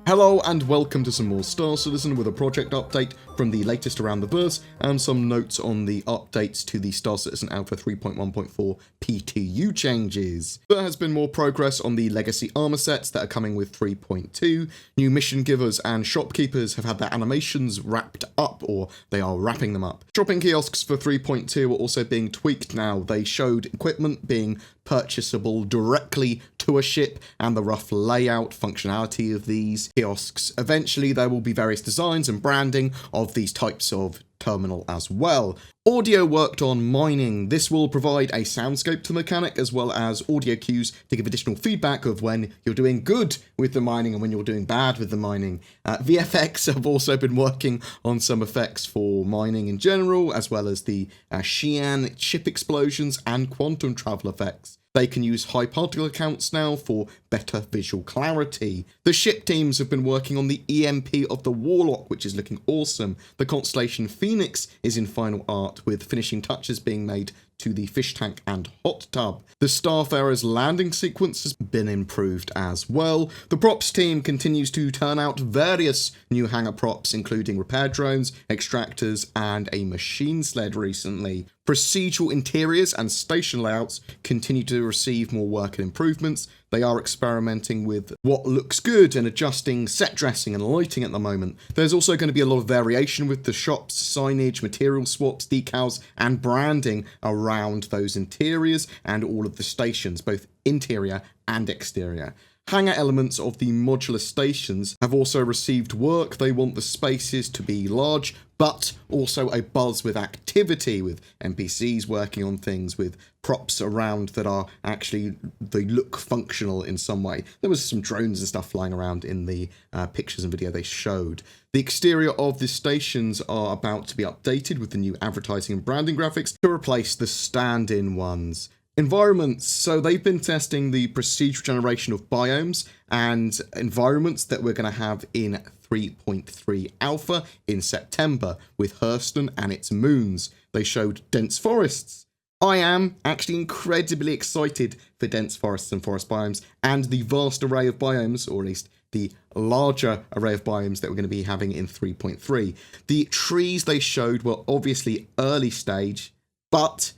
Hello and welcome to some more Star Citizen with a project update from the latest around the verse and some notes on the updates to the Star Citizen Alpha 3.1.4 PTU changes. There has been more progress on the legacy armor sets that are coming with 3.2. New mission givers and shopkeepers have had their animations wrapped up, or they are wrapping them up. Shopping kiosks for 3.2 are also being tweaked now. They showed equipment being purchasable directly to a ship and the rough layout functionality of these kiosks. Eventually there will be various designs and branding of these types of terminal as well. Audio worked on mining. This will provide a soundscape to the mechanic as well as audio cues to give additional feedback of when you're doing good with the mining and when you're doing bad with the mining. VFX have also been working on some effects for mining in general, as well as the Xi'an ship explosions and quantum travel effects. They can use high particle counts now for better visual clarity. The ship teams have been working on the EMP of the Warlock, which is looking awesome. The Constellation Phoenix is in final art, with finishing touches being made to the fish tank and hot tub. The Starfarer's landing sequence has been improved as well. The props team continues to turn out various new hangar props, including repair drones, extractors, and a machine sled recently. Procedural interiors and station layouts continue to receive more work and improvements. They are experimenting with what looks good and adjusting set dressing and lighting at the moment. There's also going to be a lot of variation with the shops, signage, material swaps, decals, and branding around those interiors and all of the stations, both interior and exterior. Hangar elements of the modular stations have also received work. They want the spaces to be large, but also a buzz with activity, with NPCs working on things, with props around that are actually, they look functional in some way. There was some drones and stuff flying around in the pictures and video they showed. The exterior of the stations are about to be updated with the new advertising and branding graphics to replace the stand-in ones. Environments, so they've been testing the procedural generation of biomes and environments that we're going to have in 3.3 alpha in September with Hurston and its moons. They showed dense forests. I am actually incredibly excited for dense forests and forest biomes and the vast array of biomes, or at least the larger array of biomes that we're going to be having in 3.3. The trees they showed were obviously early stage, but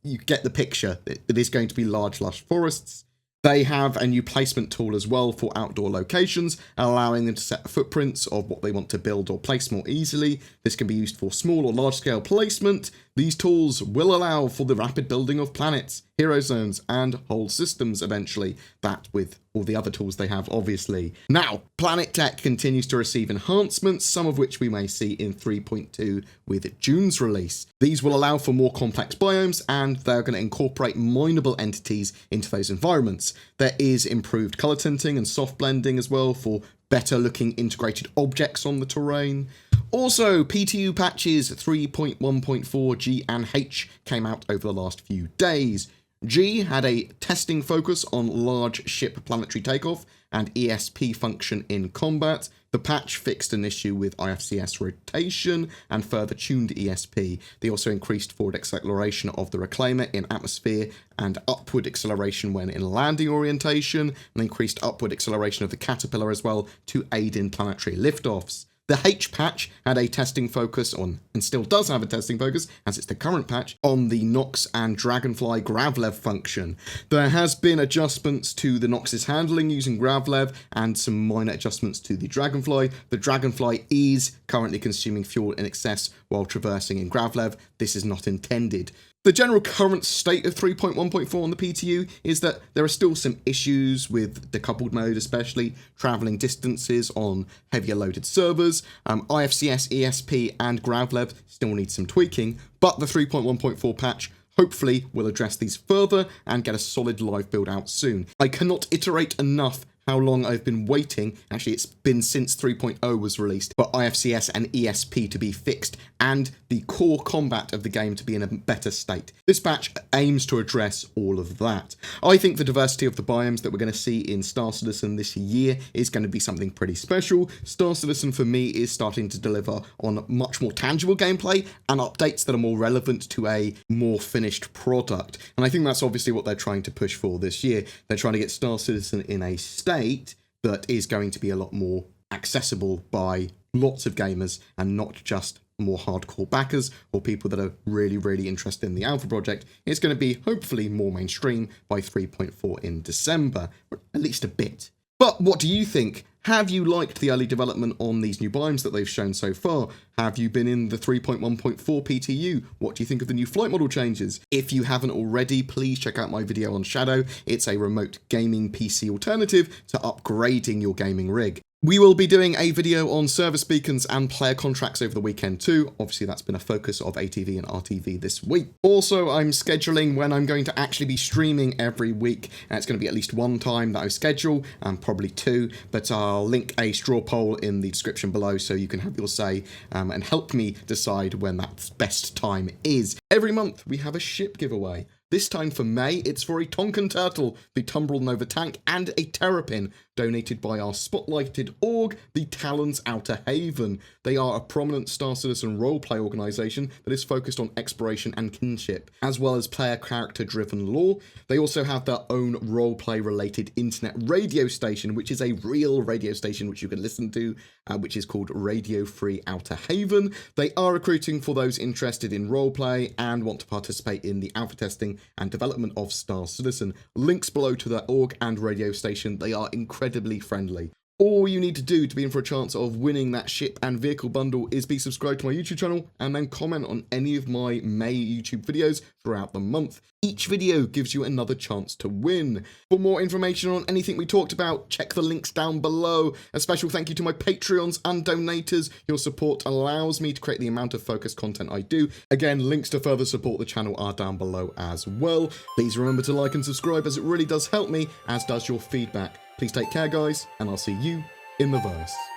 you get the picture. It is going to be large, lush forests. They have a new placement tool as well for outdoor locations, allowing them to set footprints of what they want to build or place more easily. This can be used for small or large scale placement. These tools will allow for the rapid building of planets, hero zones, and whole systems eventually, that with all the other tools they have, obviously. Now, Planet Tech continues to receive enhancements, some of which we may see in 3.2 with June's release. These will allow for more complex biomes, and they're going to incorporate mineable entities into those environments. There is improved color tinting and soft blending as well for better looking integrated objects on the terrain. Also, PTU patches 3.1.4 G and H came out over the last few days. G had a testing focus on large ship planetary takeoff and ESP function in combat. The patch fixed an issue with IFCS rotation and further tuned ESP. They also increased forward acceleration of the Reclaimer in atmosphere and upward acceleration when in landing orientation, and increased upward acceleration of the Caterpillar as well to aid in planetary liftoffs. The H patch had a testing focus on, and still does have a testing focus, as it's the current patch, on the Nox and Dragonfly Gravlev function. There has been adjustments to the Nox's handling using Gravlev and some minor adjustments to the Dragonfly. The Dragonfly is currently consuming fuel in excess while traversing in Gravlev. This is not intended. The general current state of 3.1.4 on the PTU is that there are still some issues with decoupled mode, especially travelling distances on heavier loaded servers. IFCS, ESP and Gravlev still need some tweaking, but the 3.1.4 patch hopefully will address these further and get a solid live build out soon. I cannot iterate enough how long I've been waiting, actually it's been since 3.0 was released, for IFCS and ESP to be fixed and the core combat of the game to be in a better state. This patch aims to address all of that. I think the diversity of the biomes that we're going to see in Star Citizen this year is going to be something pretty special. Star Citizen for me is starting to deliver on much more tangible gameplay and updates that are more relevant to a more finished product. And I think that's obviously what they're trying to push for this year. They're trying to get Star Citizen in a state that is going to be a lot more accessible by lots of gamers and not just more hardcore backers or people that are really, really interested in the alpha project. It's going to be hopefully more mainstream by 3.4 in December, or at least a bit. But what do you think? Have you liked the early development on these new biomes that they've shown so far? Have you been in the 3.1.4 PTU? What do you think of the new flight model changes? If you haven't already, please check out my video on Shadow. It's a remote gaming PC alternative to upgrading your gaming rig. We will be doing a video on service beacons and player contracts over the weekend too. Obviously, that's been a focus of ATV and RTV this week. Also, I'm scheduling when I'm going to actually be streaming every week. And it's going to be at least one time that I schedule, and probably two. But I'll link a straw poll in the description below so you can have your say and help me decide when that best time is. Every month, we have a ship giveaway. This time for May, it's for a Tonkin Turtle, the Tumbril Nova tank, and a Terrapin, donated by our spotlighted org, the Talons Outer Haven. They are a prominent Star Citizen roleplay organisation that is focused on exploration and kinship, as well as player character-driven lore. They also have their own roleplay-related internet radio station, which is a real radio station which you can listen to, which is called Radio Free Outer Haven. They are recruiting for those interested in roleplay and want to participate in the alpha testing and development of Star Citizen. Links below to their org and radio station. They are incredibly friendly. All you need to do to be in for a chance of winning that ship and vehicle bundle is be subscribed to my YouTube channel and then comment on any of my May YouTube videos throughout the month. Each video gives you another chance to win. For more information on anything we talked about, check the links down below. A special thank you to my Patreons and donators. Your support allows me to create the amount of focused content I do. Again, links to further support the channel are down below as well. Please remember to like and subscribe, as it really does help me, as does your feedback. Please take care, guys, and I'll see you in the verse.